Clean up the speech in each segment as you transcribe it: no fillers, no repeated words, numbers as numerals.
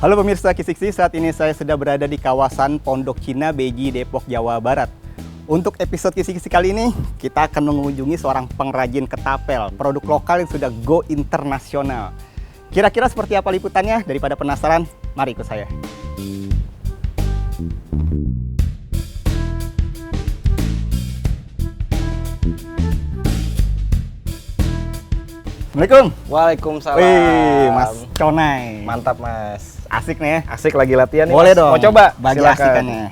Halo pemirsa Kisiksi, saat ini saya sudah berada di kawasan Pondok Cina, Beji, Depok, Jawa Barat. Untuk episode Kisiksi kali ini, kita akan mengunjungi seorang pengrajin ketapel, produk lokal yang sudah go internasional. Kira-kira seperti apa liputannya? Daripada penasaran, mari ikut saya. Assalamualaikum. Waalaikumsalam. Wih, Mas Conai. Mantap, Mas. Asik nih ya. Asik lagi latihan nih. Boleh Mas. dong. Mau coba? Bagi Silakan. asikannya.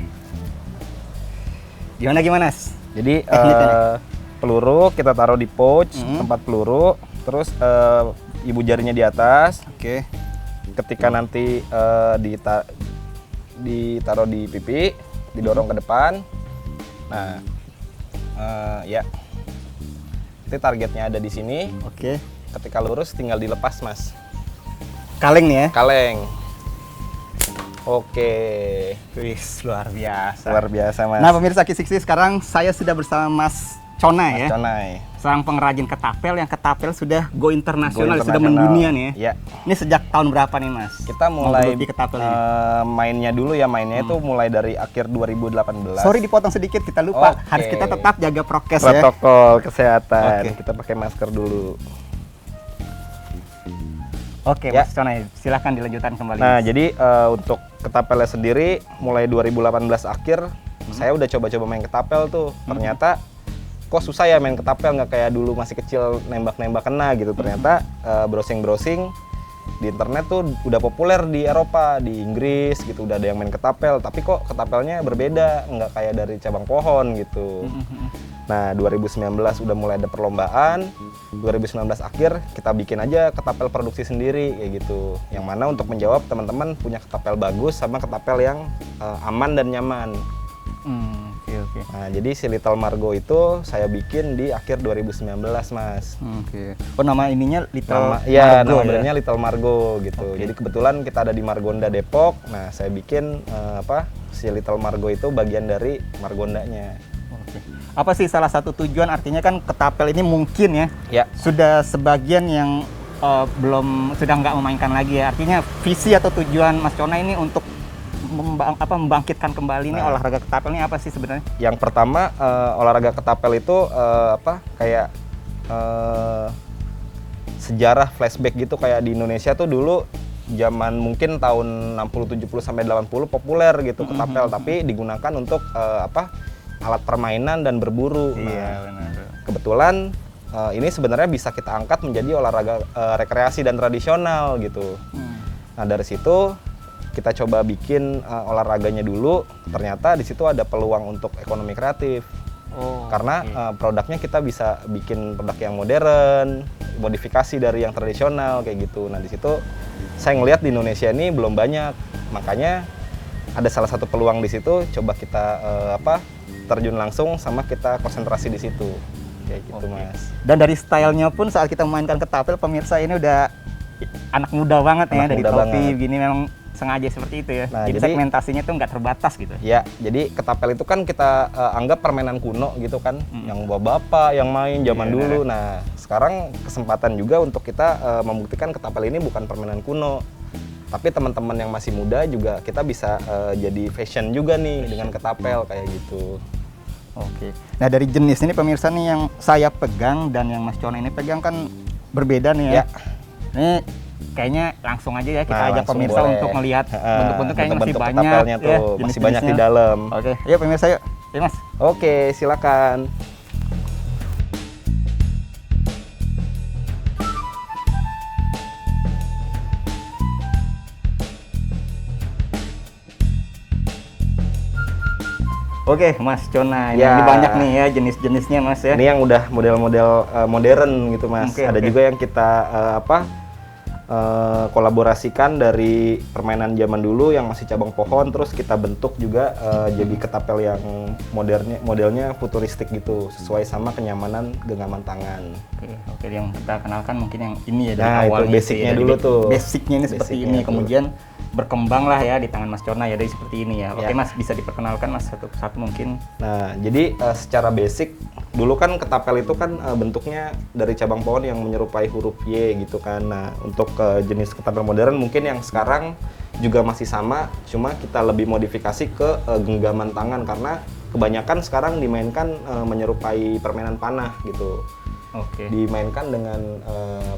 Gimana, Mas? Jadi Tekniknya peluru kita taruh di pouch tempat peluru, terus ibu jarinya di atas. Oke. Ketika nanti ditaruh di pipi, didorong ke depan. Nah, ya. Nanti targetnya ada di sini. Oke. Ketika lurus tinggal dilepas, Mas. Kaleng nih ya. Kaleng. Oke. Wih, luar biasa. Luar biasa, Mas. Nah, pemirsa Kisiksi, sekarang saya sudah bersama Mas Conai Mas ya. Conai. Seorang pengrajin ketapel yang ketapel sudah go internasional, Go sudah internasional. mendunia nih ya. Iya. Ini sejak tahun berapa nih, Mas? Kita mulai di ketapel ini. mainnya dulu ya, itu mulai dari akhir 2018. Sorry dipotong sedikit, kita lupa. Oke. Harus kita tetap jaga prokes ya. Protokol kesehatan. Oke. Kita pakai masker dulu. Oke, Ya. Mas Conai, silahkan dilanjutkan kembali. Nah, jadi untuk ketapelnya sendiri mulai 2018 akhir saya udah coba-coba main ketapel tuh. Ternyata kok susah ya main ketapel, nggak kayak dulu masih kecil nembak-nembak kena gitu. Ternyata browsing-browsing di internet tuh udah populer di Eropa, di Inggris gitu, udah ada yang main ketapel. Tapi kok ketapelnya berbeda, nggak kayak dari cabang pohon gitu. Nah, 2019 udah mulai ada perlombaan. 2019 akhir kita bikin aja ketapel produksi sendiri kayak gitu. Yang mana untuk menjawab teman-teman punya ketapel bagus sama ketapel yang aman dan nyaman. Oke. Nah, jadi si Little Margo itu saya bikin di akhir 2019, Mas. Oke. Oh, nama ininya Little Nama Margo brandnya Little Margo gitu. Oke. Jadi kebetulan kita ada di Margonda Depok. Nah, saya bikin si Little Margo itu bagian dari Margondanya. Oke. Apa sih salah satu tujuan, artinya kan ketapel ini mungkin ya, Ya. sudah sebagian yang sudah nggak memainkan lagi ya. Artinya visi atau tujuan Mas Conai ini untuk membangkitkan kembali nih olahraga ketapel ini apa sih sebenarnya? Yang pertama olahraga ketapel itu kayak sejarah flashback gitu, kayak di Indonesia tuh dulu zaman mungkin tahun 60 70 sampai 80 populer gitu ketapel, tapi digunakan untuk alat permainan dan berburu. Iya, benar. Kebetulan ini sebenarnya bisa kita angkat menjadi olahraga rekreasi dan tradisional gitu. Nah, dari situ kita coba bikin olahraganya dulu. Ternyata di situ ada peluang untuk ekonomi kreatif. Karena produknya kita bisa bikin produk yang modern, modifikasi dari yang tradisional kayak gitu. Nah, di situ saya ngelihat di Indonesia ini belum banyak. Makanya ada salah satu peluang di situ, coba kita terjun langsung sama kita konsentrasi di situ. Kayak gitu, Mas. Dan dari stylenya pun saat kita memainkan ketapel, pemirsa ini udah anak muda banget ya, Anak dari muda topi banget. begini memang sengaja seperti itu ya. Nah, jadi jadi segmentasinya tuh nggak terbatas gitu. Ya, jadi ketapel itu kan kita anggap permainan kuno gitu kan, yang bapak-bapak yang main zaman Iya, dulu. Nah, sekarang kesempatan juga untuk kita membuktikan ketapel ini bukan permainan kuno, tapi teman-teman yang masih muda juga kita bisa jadi fashion juga nih dengan ketapel kayak gitu. Oke. Nah, dari jenis ini pemirsa nih yang saya pegang dan yang Mas Conai ini pegang kan berbeda nih ya. Ya. Ini kayaknya langsung aja ya kita Nah, ajak langsung pemirsa boleh. untuk melihat bentuk-bentuk kayaknya masih Bentuk-bentuk banyak ketapelnya ya, tuh masih banyak di jenis-jenisnya. dalam. Oke, yuk pemirsa yuk. Ya, Mas. Oke, silakan. Oke, Mas Conai. Nah, Ya. ini banyak nih ya jenis-jenisnya, Mas ya. Ini yang udah model-model modern gitu, Mas. Oke, Ada oke. juga yang kita kolaborasikan dari permainan zaman dulu yang masih cabang pohon, terus kita bentuk juga jadi ketapel yang modelnya futuristik gitu, sesuai sama kenyamanan genggaman tangan. Oke, yang kita kenalkan mungkin yang ini ya dari Nah, itu awalnya. basicnya Dari dulu tuh. Basicnya ini seperti Basicnya ini, tuh. kemudian berkembang lah ya di tangan Mas Conai ya dari seperti ini ya. Oke, Ya. Mas, bisa diperkenalkan Mas satu persatu mungkin. Nah, jadi secara basic dulu kan ketapel itu kan bentuknya dari cabang pohon yang menyerupai huruf Y gitu kan. Nah, untuk jenis ketapel modern mungkin yang sekarang juga masih sama, cuma kita lebih modifikasi ke genggaman tangan karena kebanyakan sekarang dimainkan menyerupai permainan panah gitu. Oke. Dimainkan dengan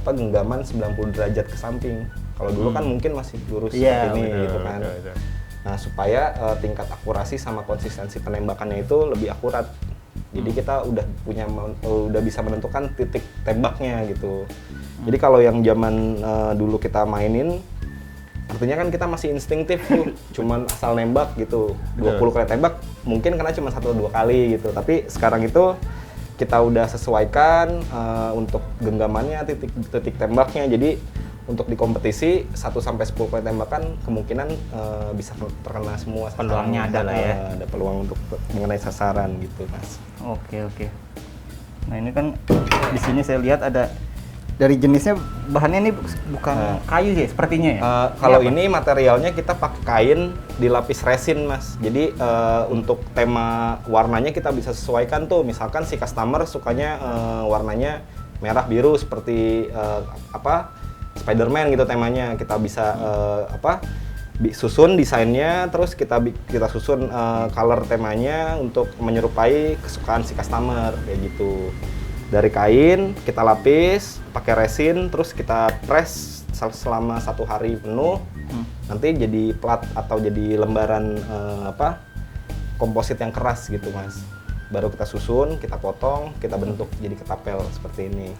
genggaman 90 derajat ke samping. Kalau dulu kan mungkin masih lurus Iya, seperti ini betul, gitu kan. betul. Nah, supaya tingkat akurasi sama konsistensi penembakannya itu lebih akurat. Jadi kita udah bisa menentukan titik tembaknya gitu. Jadi kalau yang zaman dulu kita mainin, artinya kan kita masih instingtif tuh, cuman asal nembak gitu. 20 kali tembak mungkin kena cuma 1-2 kali gitu. Tapi sekarang itu kita udah sesuaikan untuk genggamannya, titik tembaknya. Jadi untuk di kompetisi 1-10 kali tembakan kemungkinan bisa terkena semua. Peluangnya ada lah ya. Ada peluang untuk mengenai sasaran gitu, Mas. Oke. Nah ini kan di sini saya lihat ada dari jenisnya, bahannya ini bukan kayu sih sepertinya ya. Kalau apa? ini materialnya kita pakai kain dilapis resin, Mas. Jadi untuk tema warnanya kita bisa sesuaikan tuh. Misalkan si customer sukanya warnanya merah biru seperti Spider-Man gitu temanya. Kita bisa susun desainnya, terus kita susun color temanya untuk menyerupai kesukaan si customer kayak gitu. Dari kain kita lapis pakai resin, terus kita press selama 1 hari penuh. Nanti jadi plat atau jadi lembaran komposit yang keras gitu, Mas. Baru kita susun, kita potong, kita bentuk jadi ketapel seperti ini.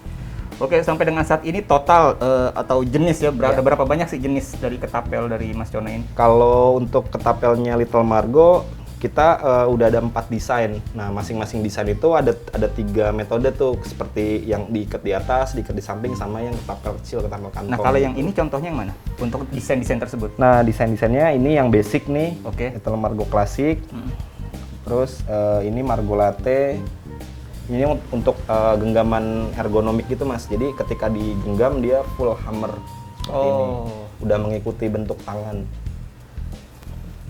Oke, sampai dengan saat ini total atau jenis ya, berapa banyak sih jenis dari ketapel dari Mas Cono ini? Kalau untuk ketapelnya Little Margo, kita udah ada 4 desain. Nah, masing-masing desain itu ada 3 metode tuh, seperti yang diikat di atas, diikat di samping, sama yang ketapel kecil, ketapel kantong. Nah, kalau yang ini contohnya yang mana untuk desain-desain tersebut? Nah, desain-desainnya ini yang basic nih, Oke. Little Margo klasik. Terus ini Margo Latte. Ini untuk genggaman ergonomik gitu, Mas. Jadi ketika digenggam dia full hammer seperti ini. Udah mengikuti bentuk tangan.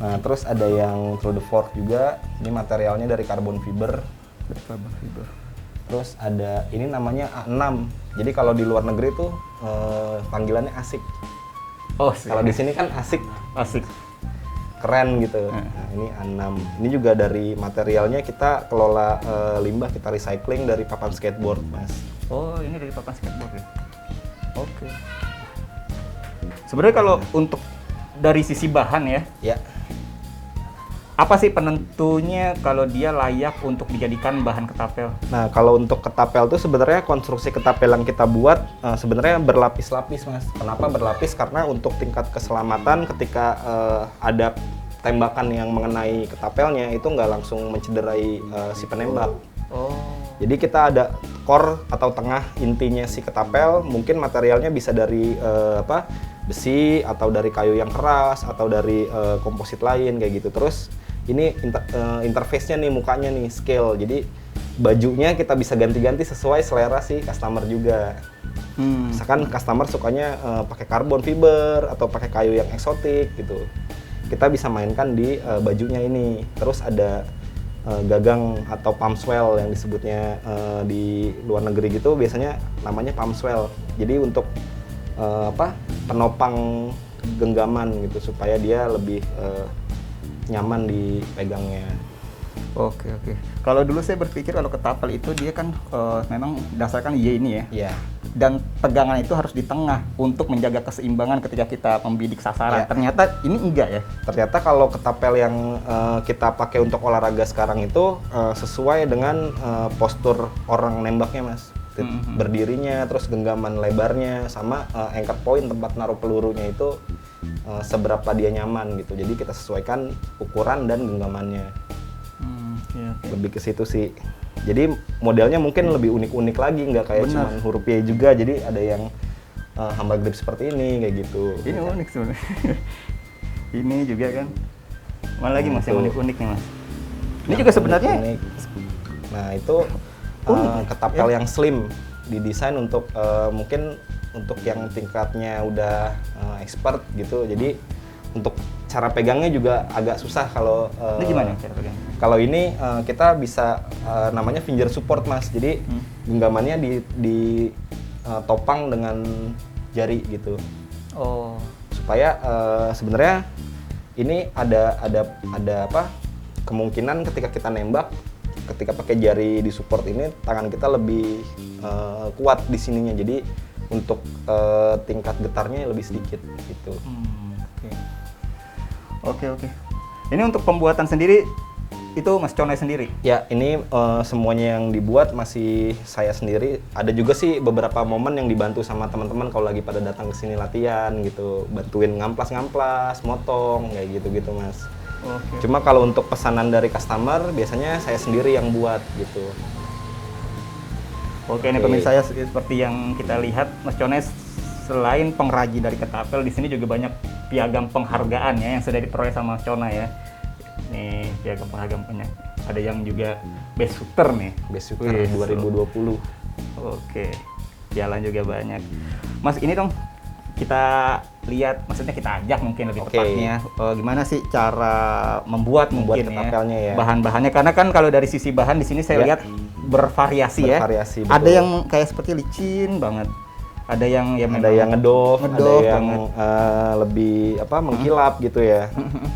Nah, terus ada yang Through the Fork juga. Ini materialnya dari carbon fiber. Terus ada ini namanya A6. Jadi kalau di luar negeri tuh panggilannya asik. Kalau di sini kan asik. Keren gitu. Nah, ini A6. Ini juga dari materialnya kita kelola limbah, kita recycling dari papan skateboard, Mas. Oh, ini dari papan skateboard ya. Oke. Sebenarnya kalau untuk dari sisi bahan ya, Ya. apa sih penentunya kalau dia layak untuk dijadikan bahan ketapel? Nah, kalau untuk ketapel tuh sebenarnya konstruksi ketapel yang kita buat sebenarnya berlapis-lapis, Mas. Kenapa berlapis? Karena untuk tingkat keselamatan ketika ada tembakan yang mengenai ketapelnya itu nggak langsung mencederai si penembak. Jadi kita ada core atau tengah intinya si ketapel, mungkin materialnya bisa dari besi atau dari kayu yang keras atau dari komposit lain kayak gitu. Terus ini interface-nya nih, mukanya nih scale. Jadi bajunya kita bisa ganti-ganti sesuai selera si customer juga. Misalkan customer sukanya pakai carbon fiber atau pakai kayu yang eksotik gitu. Kita bisa mainkan di bajunya ini. Terus ada gagang atau palm swell yang disebutnya di luar negeri gitu, biasanya namanya palm swell. Jadi untuk penopang genggaman gitu supaya dia lebih nyaman dipegangnya. Oke. Kalau dulu saya berpikir kalau ketapel itu dia kan memang berdasarkan Y ini ya. Iya. Dan pegangan itu harus di tengah untuk menjaga keseimbangan ketika kita membidik sasaran. Ya. Ternyata ini enggak ya. Ternyata kalau ketapel yang kita pakai untuk olahraga sekarang itu sesuai dengan postur orang nembaknya, Mas. Berdirinya, terus genggaman lebarnya, sama anchor point tempat naruh pelurunya itu seberapa dia nyaman gitu. Jadi kita sesuaikan ukuran dan genggamannya. Lebih ke situ sih. Jadi modelnya mungkin lebih unik-unik lagi, nggak kayak cuma huruf Y juga. Jadi ada yang hammer grip seperti ini kayak gitu. Ini unik sebenarnya. Ini juga kan. Mana lagi Mas yang unik-unik nih, Mas? Ini juga sebenarnya unik. Nah, itu ketapel yang slim didesain untuk mungkin untuk yang tingkatnya udah expert gitu. Jadi untuk cara pegangnya juga agak susah kalau ini gimana cara pegangnya? Kalau ini kita bisa namanya finger support, Mas. Jadi genggamannya di topang dengan jari gitu. supaya sebenarnya ini ada apa kemungkinan ketika kita nembak, ketika pakai jari di support ini tangan kita lebih kuat di sininya, jadi untuk tingkat getarnya lebih sedikit gitu. Oke. Ini untuk pembuatan sendiri itu Mas Conai sendiri? Ya, ini semuanya yang dibuat masih saya sendiri. Ada juga sih beberapa momen yang dibantu sama teman-teman kalau lagi pada datang ke sini latihan gitu, bantuin ngamplas-ngamplas, motong kayak gitu-gitu, Mas. Oke. Cuma kalau untuk pesanan dari customer biasanya saya sendiri yang buat gitu. Oke, ini pemirsa ya, seperti yang kita lihat Mas Conai selain pengrajin dari ketapel, di sini juga banyak piagam penghargaan ya yang sudah diperoleh sama Mas Conai ya. Nih piagam penghargaan, ada yang juga best shooter nih. Best Shooter 2020. Oke, jalan juga banyak. Mas, ini dong kita lihat, maksudnya kita ajak mungkin lebih tepatnya, gimana sih cara membuat mungkin ketapelnya ya. Bahan-bahannya, karena kan kalau dari sisi bahan di sini saya lihat bervariasi ya. Bervariasi, Ada betul. yang kayak seperti licin banget. Ada yang ya Ada yang ngedove, ada yang banget. lebih mengkilap gitu ya.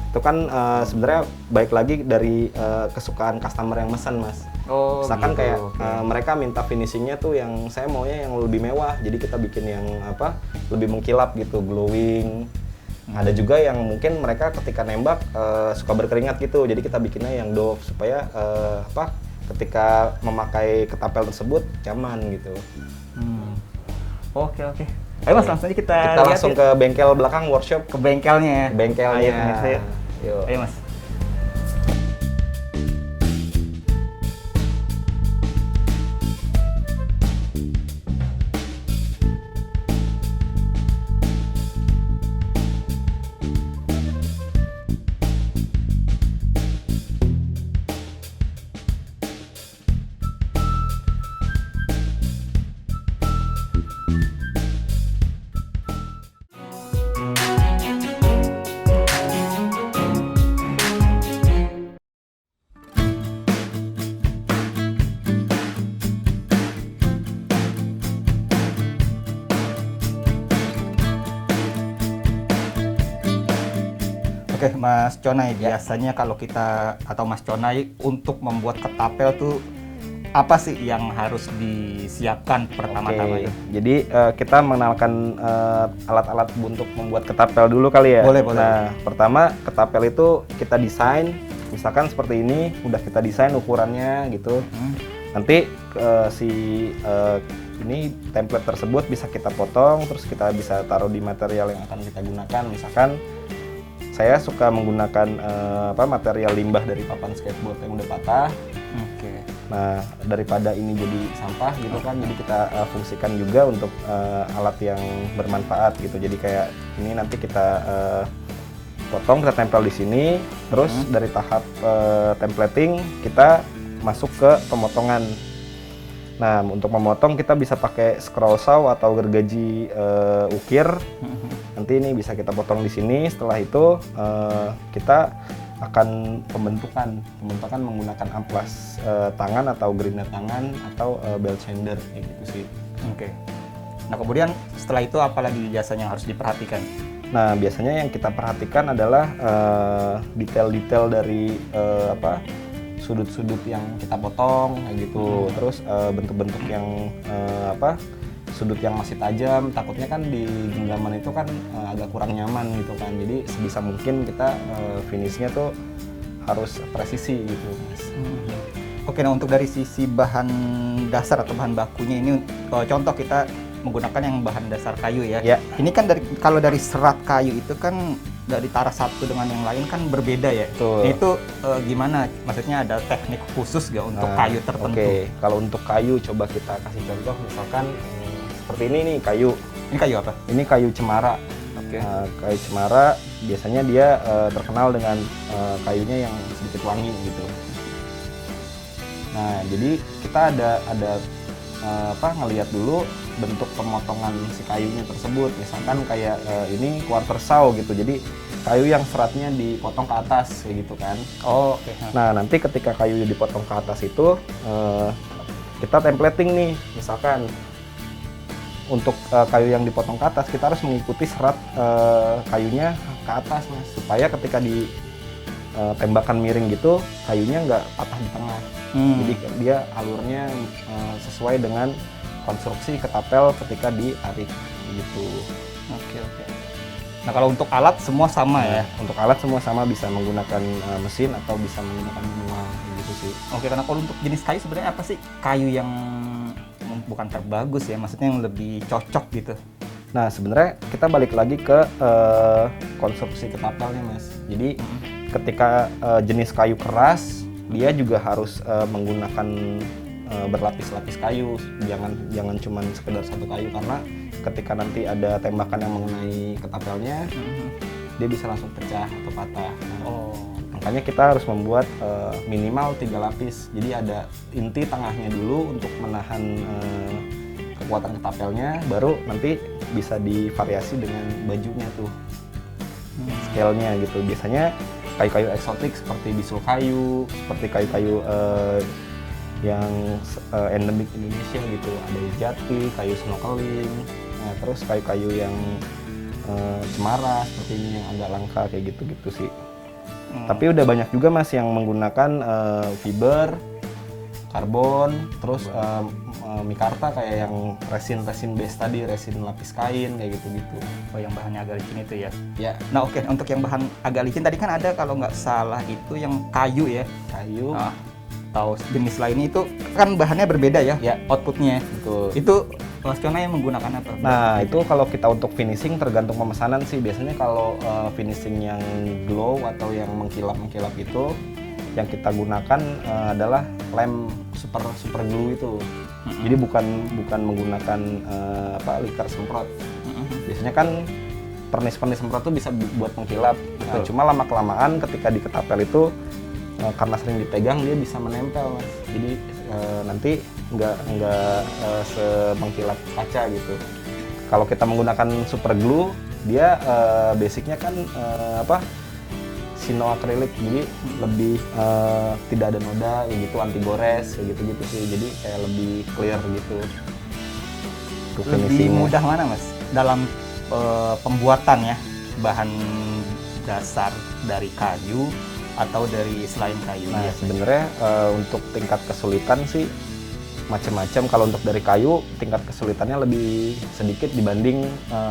Itu kan sebenarnya baik lagi dari kesukaan customer yang mesen, Mas. Oh, Misalkan gitu, kayak oke. mereka minta finishingnya tuh yang saya maunya yang lebih mewah, jadi kita bikin yang lebih mengkilap gitu, glowing. Ada juga yang mungkin mereka ketika nembak suka berkeringat gitu, jadi kita bikinnya yang doff supaya ketika memakai ketapel tersebut nyaman gitu. Oke. Ayo Mas, langsung aja kita Kita lihat langsung ya, ke bengkel belakang workshop. ke bengkelnya ya. Bengkelnya. Ayo pemirsa, yuk. Yuk. Ayo Mas. Oke, Mas Conai, biasanya kalau kita atau Mas Conai untuk membuat ketapel tuh apa sih yang harus disiapkan pertama-tama Oke, itu? jadi kita mengenalkan alat-alat untuk membuat ketapel dulu kali ya. Boleh. Nah, pertama ketapel itu kita desain, misalkan seperti ini, udah kita desain ukurannya gitu. Nanti ini template tersebut bisa kita potong, terus kita bisa taruh di material yang akan kita gunakan. Misalkan saya suka menggunakan material limbah dari papan skateboard yang udah patah. Oke. Nah, daripada ini jadi sampah gitu kan, jadi kita fungsikan juga untuk alat yang bermanfaat gitu. Jadi kayak ini nanti kita potong, kita tempel di sini, terus dari tahap templating kita masuk ke pemotongan. Nah, untuk memotong kita bisa pakai scroll saw atau gergaji ukir. Nanti ini bisa kita potong di sini. Setelah itu kita akan pembentukan menggunakan amplas tangan atau grinder tangan atau belt sander kayak gitu sih. Oke. Nah, kemudian setelah itu apa lagi jasanya yang harus diperhatikan? Nah, biasanya yang kita perhatikan adalah detail-detail dari sudut-sudut yang kita potong kayak gitu. Terus bentuk-bentuk yang sudut yang masih tajam, takutnya kan di genggaman itu kan agak kurang nyaman gitu kan. Jadi sebisa mungkin kita finishnya tuh harus presisi gitu, Mas. Oke, nah untuk dari sisi bahan dasar atau bahan bakunya ini, contoh kita menggunakan yang bahan dasar kayu ya. Ya. Ini kan kalau dari serat kayu itu kan dari taras satu dengan yang lain kan berbeda ya. Betul. Nah, itu gimana? Maksudnya ada teknik khusus nggak untuk kayu tertentu? Oke, kalau untuk kayu coba kita kasih contoh, misalkan seperti ini nih kayu. Ini kayu apa? Ini kayu cemara. Oke. Kayu cemara biasanya dia terkenal dengan kayunya yang sedikit wangi gitu. Nah, jadi kita ada ngelihat dulu bentuk pemotongan si kayunya tersebut. Misalkan kayak ini quarter saw gitu. Jadi kayu yang seratnya dipotong ke atas kayak gitu kan. Oh, oke. Nah, nanti ketika kayu dipotong ke atas itu kita templating nih. Misalkan untuk kayu yang dipotong ke atas kita harus mengikuti serat kayunya ke atas Mas, supaya ketika di tembakan miring gitu kayunya nggak patah di tengah. Jadi dia alurnya sesuai dengan konstruksi ketapel ketika ditarik gitu. Oke. Nah kalau untuk alat semua sama ya? Untuk alat semua sama, bisa menggunakan mesin atau bisa menggunakan manual gitu sih. Oke, karena kalau untuk jenis kayu sebenarnya apa sih kayu yang bukan terbagus ya, maksudnya yang lebih cocok gitu? Nah sebenarnya kita balik lagi ke konstruksi ketapelnya Mas. Jadi ketika jenis kayu keras dia juga harus menggunakan berlapis-lapis kayu, jangan cuma sekedar satu kayu, karena ketika nanti ada tembakan yang mengenai ketapelnya dia bisa langsung pecah atau patah. Makanya kita harus membuat minimal 3 lapis, jadi ada inti tengahnya dulu untuk menahan kekuatan ketapelnya, baru nanti bisa divariasi dengan bajunya tuh scale-nya gitu. Biasanya kayu-kayu eksotik seperti bisul kayu, seperti kayu-kayu yang endemik Indonesia gitu, ada jati, kayu snorkeling, terus kayu-kayu yang cemara seperti ini yang agak langka kayak gitu-gitu sih. Tapi udah banyak juga Mas yang menggunakan fiber, karbon, terus mikarta kayak yang resin base tadi, resin lapis kain kayak gitu-gitu. Oh, yang bahannya agak licin itu ya? Ya. Nah oke, untuk yang bahan agak licin tadi kan ada kalau nggak salah itu yang kayu ya? Kayu. Atau jenis lainnya itu kan bahannya berbeda ya? Ya. Outputnya. Betul. Itu Mas Cona yang menggunakan apa? Nah itu kalau kita untuk finishing tergantung pemesanan sih. Biasanya kalau finishing yang glow atau yang mengkilap itu, yang kita gunakan adalah lem super glue itu. Jadi bukan menggunakan liquor semprot. Biasanya kan pernis semprot itu bisa buat mengkilap. Nah, cuma lama kelamaan ketika di ketapel itu karena sering dipegang dia bisa menempel Mas. Jadi nanti nggak semengkilap kaca gitu. Kalau kita menggunakan super glue dia basicnya kan sino akrilik, jadi lebih tidak ada noda ya gitu, anti gores kayak gitu sih, jadi kayak lebih clear gitu. Lebih mudah mana Mas dalam pembuatan ya, bahan dasar dari kayu atau dari selain kayu? Nah sebenarnya untuk tingkat kesulitan sih macam-macam. Kalau untuk dari kayu tingkat kesulitannya lebih sedikit dibanding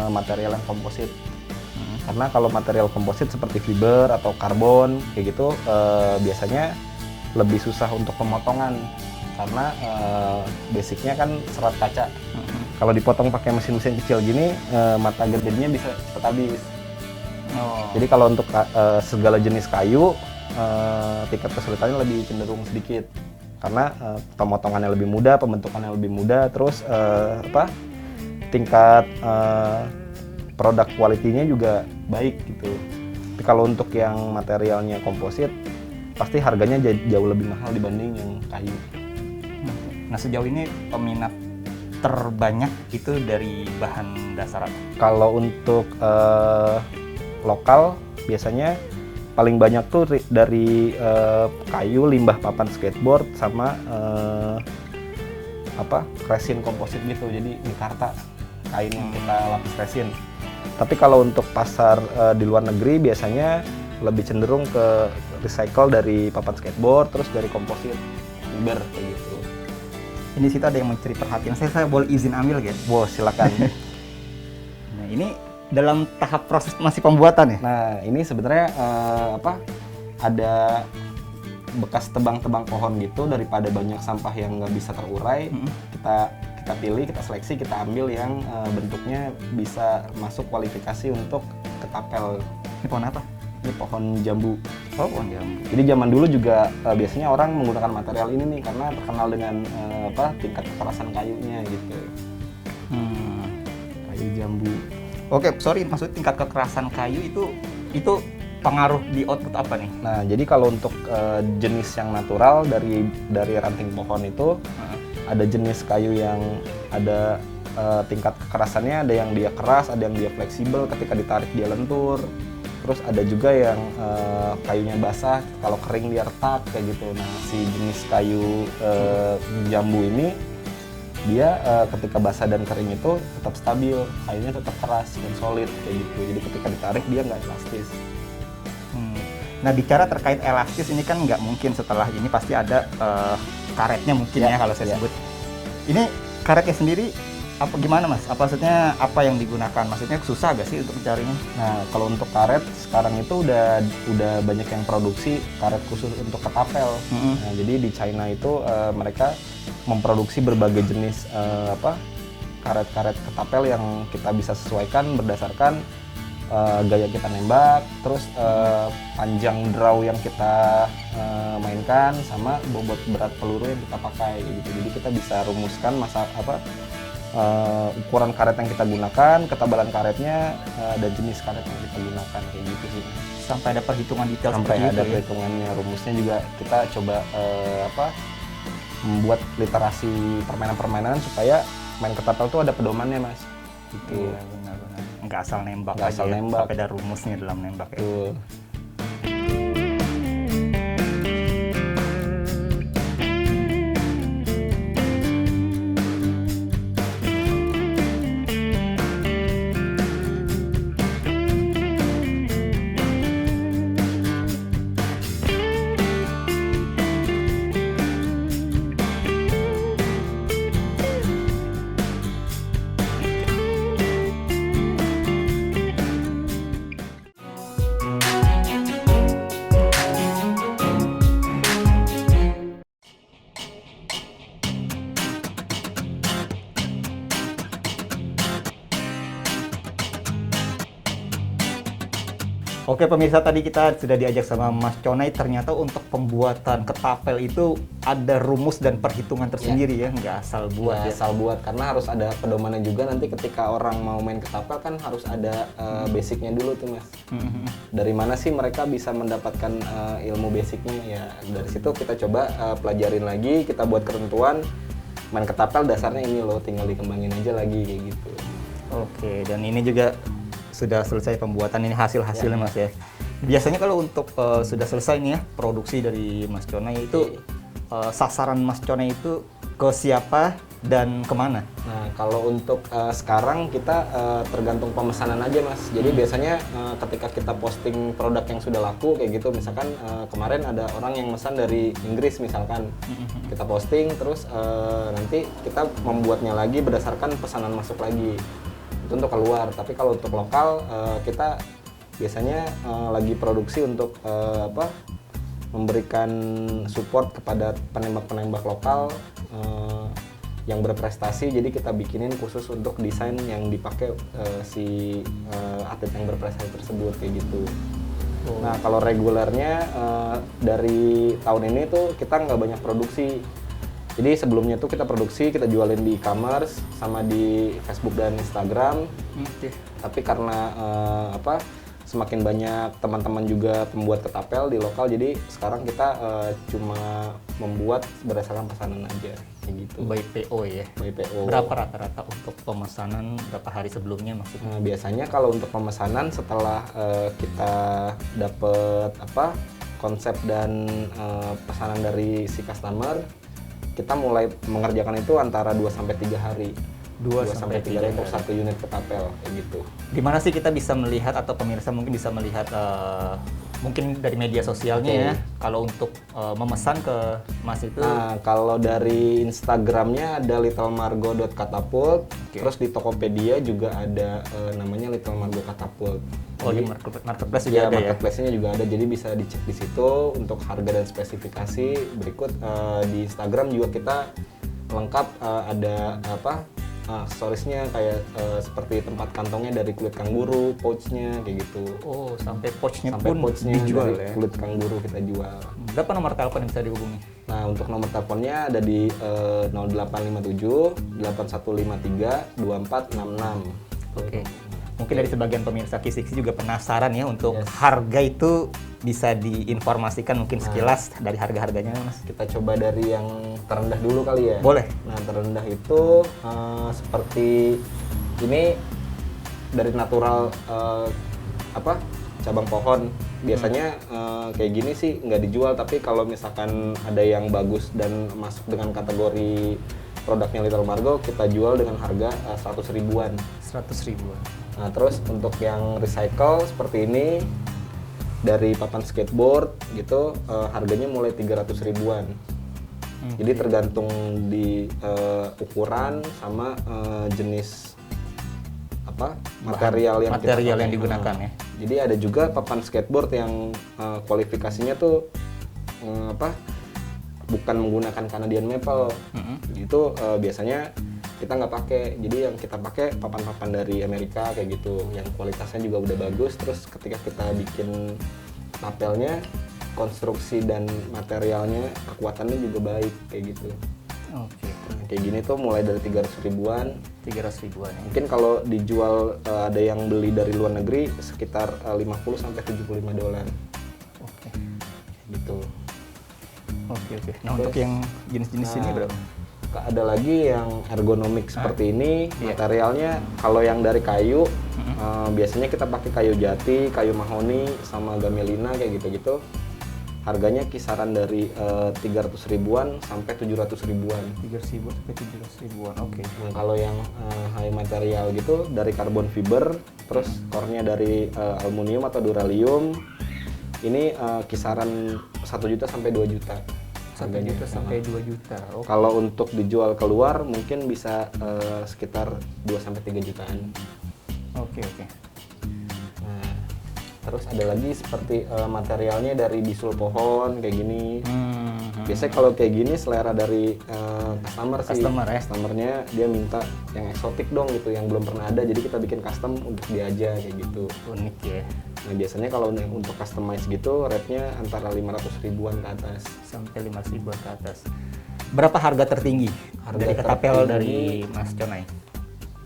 material yang komposit. Karena kalau material komposit seperti fiber atau karbon kayak gitu biasanya lebih susah untuk pemotongan karena basicnya kan serat kaca. Kalau dipotong pakai mesin-mesin kecil gini mata gedenya bisa cepat habis. Jadi kalau untuk segala jenis kayu tingkat kesulitannya lebih cenderung sedikit karena pemotongannya lebih mudah, pembentukannya lebih mudah, terus tingkat produk kualitinya juga baik gitu. Tapi kalau untuk yang materialnya komposit, pasti harganya jauh lebih mahal dibanding yang kayu. Nah sejauh ini peminat terbanyak itu dari bahan dasar apa? Kalau untuk lokal biasanya paling banyak tuh dari kayu, limbah papan skateboard, sama resin komposit gitu. Jadi mikarta, kain yang kita lapis resin. Tapi kalau untuk pasar di luar negeri biasanya lebih cenderung ke recycle dari papan skateboard, terus dari komposit, fiber kayak gitu. Ini situ ada yang mencuri perhatian. Saya boleh izin ambil guys? Wow, silakan. Nah ini dalam tahap proses masih pembuatan ya? Nah ini sebenarnya ada bekas tebang-tebang pohon gitu, daripada banyak sampah yang nggak bisa terurai, kita pilih, kita seleksi, kita ambil yang bentuknya bisa masuk kualifikasi untuk ketapel. Ini pohon apa? Ini pohon jambu. Oh, pohon jambu. Jadi zaman dulu juga biasanya orang menggunakan material ini nih karena terkenal dengan tingkat kekerasan kayunya gitu. Kayu jambu. Oke, sorry, maksud tingkat kekerasan kayu itu pengaruh di output apa nih? Nah, jadi kalau untuk jenis yang natural dari ranting pohon itu ada jenis kayu yang ada tingkat kekerasannya, ada yang dia keras, ada yang dia fleksibel, ketika ditarik dia lentur. Terus ada juga yang kayunya basah, kalau kering dia retak kayak gitu. Nah, si jenis kayu jambu ini dia ketika basah dan kering itu tetap stabil, kayunya tetap keras dan solid kayak gitu. Jadi ketika ditarik dia nggak elastis. Nah, bicara terkait elastis ini kan nggak mungkin setelah ini pasti ada karetnya mungkin ya kalau saya sebut. Ini karetnya sendiri apa gimana Mas? Maksudnya apa yang digunakan? Maksudnya susah gak sih untuk mencarinya? Nah, kalau untuk karet sekarang itu udah banyak yang produksi karet khusus untuk ketapel. Nah, jadi di China itu mereka memproduksi berbagai jenis karet-karet ketapel yang kita bisa sesuaikan berdasarkan gaya kita nembak, terus panjang draw yang kita mainkan, sama bobot berat peluru yang kita pakai gitu. Jadi kita bisa rumuskan ukuran karet yang kita gunakan, ketebalan karetnya, dan jenis karet yang kita gunakan kayak gitu sih. Sampai ada perhitungan detail sampai seperti ada itu, perhitungannya, rumusnya juga kita coba membuat literasi permainan-permainan supaya main ketapel tuh ada pedomannya Mas. Gitu. Iya, benar-benar. Nggak asal nembak Nggak aja asal ya, nembak. sampai ada rumusnya dalam nembak ya. Betul. Oke pemirsa, tadi kita sudah diajak sama Mas Conai, ternyata untuk pembuatan ketapel itu ada rumus dan perhitungan tersendiri ya, nggak asal buat ya. Asal buat, karena harus ada pedomannya juga. Nanti ketika orang mau main ketapel kan harus ada basicnya dulu tuh Mas. Dari mana sih mereka bisa mendapatkan ilmu basicnya ya, dari situ kita coba pelajarin lagi, kita buat ketentuan main ketapel dasarnya ini loh, tinggal dikembangin aja lagi kayak gitu. Oke, dan ini juga sudah selesai pembuatan, ini hasil-hasilnya Mas ya. Biasanya kalau untuk sudah selesai nih ya produksi dari Mas Conai itu sasaran Mas Conai itu ke siapa dan kemana? Nah, kalau untuk sekarang kita tergantung pemesanan aja Mas. Jadi biasanya ketika kita posting produk yang sudah laku kayak gitu, misalkan kemarin ada orang yang pesan dari Inggris misalkan, kita posting terus nanti kita membuatnya lagi berdasarkan pesanan masuk lagi. Itu untuk keluar. Tapi kalau untuk lokal kita biasanya lagi produksi untuk memberikan support kepada penembak-penembak lokal yang berprestasi. Jadi kita bikinin khusus untuk desain yang dipakai si atlet yang berprestasi tersebut kayak gitu. Nah, kalau regulernya dari tahun ini tuh kita nggak banyak produksi. Jadi sebelumnya tuh kita produksi, kita jualin di e-commerce sama di Facebook dan Instagram. Tapi karena semakin banyak teman-teman juga pembuat ketapel di lokal, jadi sekarang kita cuma membuat berdasarkan pesanan aja kayak gitu. By PO ya. By PO. Berapa rata-rata untuk pemesanan, berapa hari sebelumnya maksudnya? Nah, biasanya kalau untuk pemesanan setelah kita dapet konsep dan pesanan dari si customer, kita mulai mengerjakan itu antara 2 sampai 3 hari. 2 sampai 3 hari untuk satu unit ketapel kayak gitu. Di mana sih kita bisa melihat atau pemirsa mungkin bisa melihat mungkin dari media sosialnya ya, kalau untuk memesan ke Mas itu? Nah, kalau dari Instagramnya ada littlemargo.catapult, terus di Tokopedia juga ada namanya Little Margo Catapult. Oh, di marketplace juga ada ya? Marketplace-nya juga ada, jadi bisa dicek di situ untuk harga dan spesifikasi. Berikut di Instagram juga kita lengkap ada aksesorisnya kayak seperti tempat kantongnya dari kulit kanguru, pouchnya kayak gitu. Oh, sampai pouchnya dijual ya? Kulit kanguru kita jual. Berapa nomor telepon yang bisa dihubungi? Nah, untuk nomor teleponnya ada di 0857 8153 2466. Oke. Mungkin dari sebagian pemirsa Kisiksi juga penasaran ya untuk harga itu bisa diinformasikan mungkin sekilas dari harga-harganya Mas. Kita coba dari yang terendah dulu kali ya. Boleh. Nah, terendah itu seperti ini dari natural cabang pohon. Biasanya kayak gini sih nggak dijual, tapi kalau misalkan ada yang bagus dan masuk dengan kategori produknya Little Margo kita jual dengan harga 100 ribuan. 100 ribuan. Nah, terus untuk yang recycle seperti ini dari papan skateboard gitu harganya mulai 300 ribuan. Jadi tergantung di ukuran sama jenis material yang digunakan ya. Jadi ada juga papan skateboard yang kualifikasinya tuh bukan menggunakan Canadian Maple. Itu biasanya kita nggak pakai. Jadi yang kita pakai papan-papan dari Amerika kayak gitu, yang kualitasnya juga udah bagus. Terus ketika kita bikin tapelnya, konstruksi dan materialnya, kekuatannya juga baik kayak gitu. Oke. Kayak gini tuh mulai dari 300 ribuan. 300 ribuan ya. Mungkin kalau dijual ada yang beli dari luar negeri sekitar 50 sampai 75 dolar. Oke. Gitu. Oke. Nah, untuk yang jenis-jenis ini berapa? Ada lagi yang ergonomik seperti ini. Materialnya kalau yang dari kayu biasanya kita pakai kayu jati, kayu mahoni sama gamelina kayak gitu-gitu. Harganya kisaran dari 300 ribuan sampai 700 ribuan. 300 ribuan sampai 700 ribuan. Oke. Nah, kalau yang high material gitu dari carbon fiber, terus core-nya dari aluminium atau duralium. Ini kisaran 1 juta sampai 2 juta. 1 juta sampai 2 juta. Okay. Kalau untuk dijual keluar mungkin bisa sekitar 2 sampai 3 jutaan. Oke. Nah, terus ada lagi seperti materialnya dari bisul pohon kayak gini. Biasanya kalau kayak gini selera dari customernya dia minta yang eksotik dong gitu, yang belum pernah ada, jadi kita bikin custom untuk dia aja kayak gitu. Unik ya. Nah, biasanya kalau untuk customize gitu rate-nya antara 500 ribuan ke atas sampai 500 ribuan ke atas. Berapa harga tertinggi dari ketapel dari Mas Conai?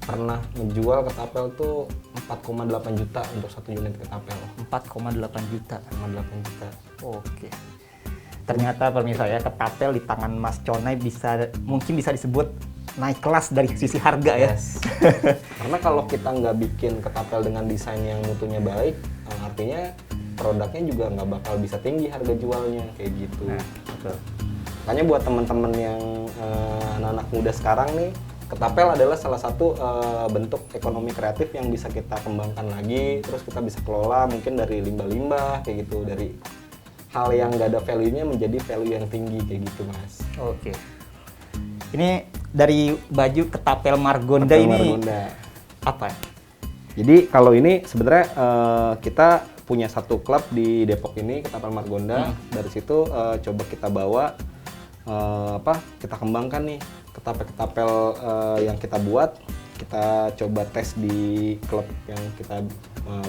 Pernah ngejual ketapel tuh 4,8 juta untuk 1 unit ketapel. 4,8 juta. 4,8 juta. Oke. Ternyata pemirsa ya, ketapel di tangan Mas Conai mungkin bisa disebut naik kelas dari sisi harga ya. Karena kalau kita nggak bikin ketapel dengan desain yang mutunya baik, artinya produknya juga nggak bakal bisa tinggi harga jualnya kayak gitu. Nah, betul. Makanya buat teman-teman yang anak-anak muda sekarang nih, ketapel adalah salah satu bentuk ekonomi kreatif yang bisa kita kembangkan lagi, terus kita bisa kelola mungkin dari limbah-limbah kayak gitu, dari hal yang nggak ada value-nya menjadi value yang tinggi kayak gitu, Mas. Oke. Ini dari baju ketapel Margonda ini apa? Jadi kalau ini sebenarnya kita punya satu klub di Depok ini, ketapel Margonda. Dari situ coba kita bawa kita kembangkan nih ketapel-ketapel yang kita buat, kita coba tes di klub yang kita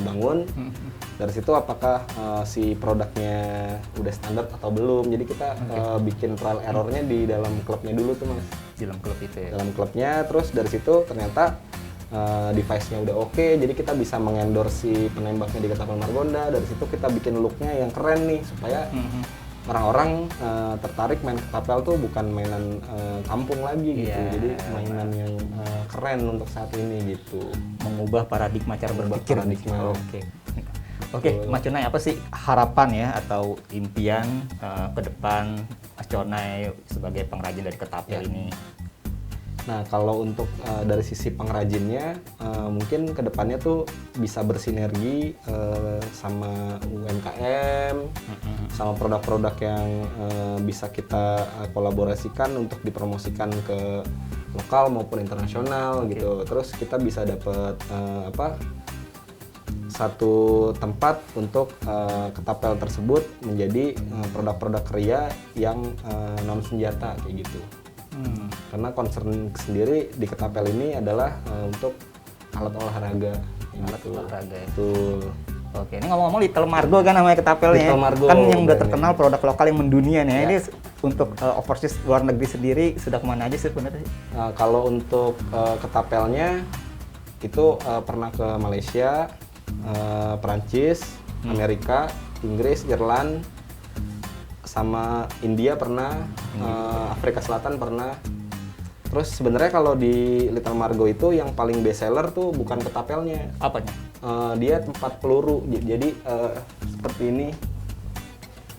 bangun. Dari situ apakah si produknya udah standar atau belum. Jadi kita bikin trial errornya di dalam klubnya dulu tuh, Mas. Di dalam klub itu ya? Dalam klubnya, terus dari situ ternyata device-nya udah oke, jadi kita bisa mengendorse si penembaknya di ketapel Margonda. Dari situ kita bikin look-nya yang keren nih, supaya orang-orang tertarik main ketapel tuh bukan mainan kampung lagi gitu, jadi mainan yang keren untuk saat ini gitu. Mengubah paradigma cara berpikir. Oke, Betul. Mas Conai, apa sih harapan ya atau impian ke depan Mas Conai sebagai pengrajin dari ketapel ini? Nah, kalau untuk dari sisi pengrajinnya, mungkin kedepannya tuh bisa bersinergi sama UMKM, sama produk-produk yang bisa kita kolaborasikan untuk dipromosikan ke lokal maupun internasional gitu. Terus kita bisa dapat satu tempat untuk ketapel tersebut menjadi produk-produk kria yang non senjata kayak gitu. Karena concern sendiri di ketapel ini adalah untuk alat olahraga. Alat olahraga ya. Betul. Oke, ini ngomong-ngomong Little Margo kan namanya ketapelnya. Little Margo, kan yang udah terkenal produk lokal yang mendunia nih. Ya. Ini untuk overseas luar negeri sendiri sudah kemana aja sih sebenarnya? Kalau untuk ketapelnya itu pernah ke Malaysia, Perancis, Amerika, Inggris, Irland, sama India pernah, Afrika Selatan pernah. Terus sebenarnya kalau di Little Margo itu yang paling best seller tuh bukan ketapelnya. Apanya? Dia tempat peluru. Jadi seperti ini.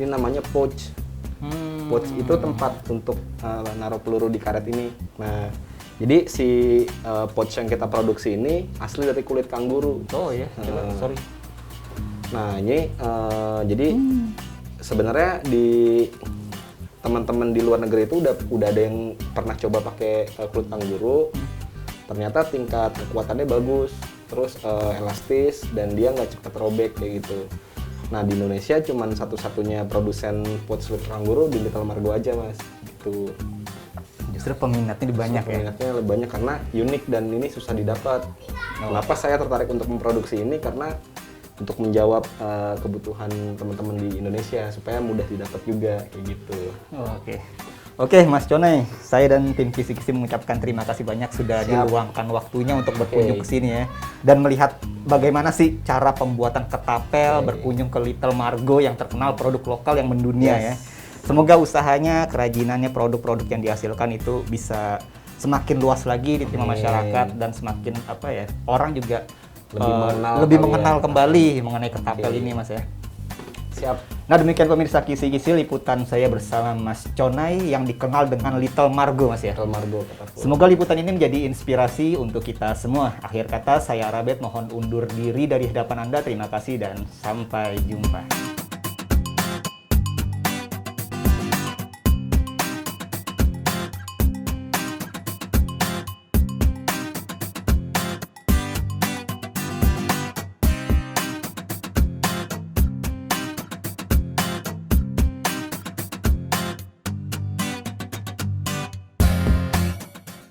Ini namanya pouch. pouch itu tempat untuk naruh peluru di karet ini. Nah, jadi si pouch yang kita produksi ini asli dari kulit kanguru. Oh iya, sorry. Nah, ini jadi sebenarnya di teman-teman di luar negeri itu udah ada yang pernah coba pakai kulit kanguru. Ternyata tingkat kekuatannya bagus, terus elastis dan dia nggak cepat robek kayak gitu. Nah, di Indonesia cuman satu-satunya produsen pouch kulit kanguru di Little Margo aja, Mas. Gitu. Justru peminatnya banyak ya. Peminatnya lebih banyak karena unik dan ini susah didapat. Kenapa saya tertarik untuk memproduksi ini? Karena untuk menjawab kebutuhan teman-teman di Indonesia supaya mudah didapat juga kayak gitu. Oke, Mas Conai, saya dan tim Kisi-Kisi mengucapkan terima kasih banyak sudah diluangkan waktunya untuk berkunjung ke sini ya dan melihat bagaimana sih cara pembuatan ketapel, berkunjung ke Little Margo yang terkenal produk lokal yang mendunia ya. Semoga usahanya, kerajinannya, produk-produk yang dihasilkan itu bisa semakin luas lagi di tengah masyarakat dan semakin orang juga lebih mengenal kembali mengenai ketapel ini, Mas ya. Siap. Nah, demikian pemirsa Kisi-Kisi liputan saya bersama Mas Conai yang dikenal dengan Little Margo, Mas ya. Little Margo ketapel. Semoga liputan ini menjadi inspirasi untuk kita semua. Akhir kata, saya Arabet mohon undur diri dari hadapan Anda. Terima kasih dan sampai jumpa.